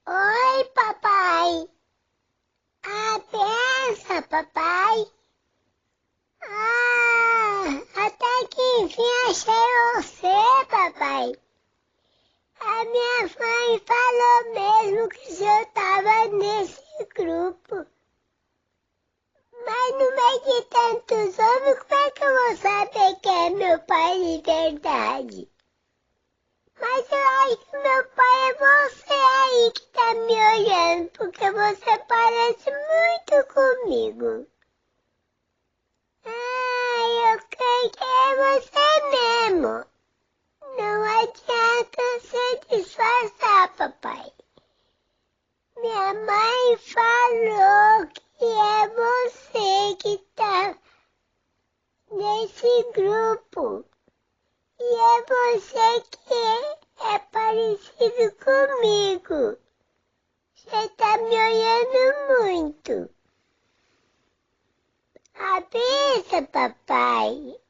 Oi, papai. A benção, papai. Até que enfim achei você, papai. A minha mãe falou mesmo que o senhor estava nesse grupo. Mas no meio de tantos homens, como é que eu vou saber que é meu pai de verdade? Mas eu acho que meu pai é você aí que tá me olhando, porque você parece muito comigo. Eu creio que é você mesmo. Não adianta se disfarçar, papai. Minha mãe falou que é você que tá nesse grupo. E é você que é parecido comigo. Você tá me olhando muito. Avisa, papai.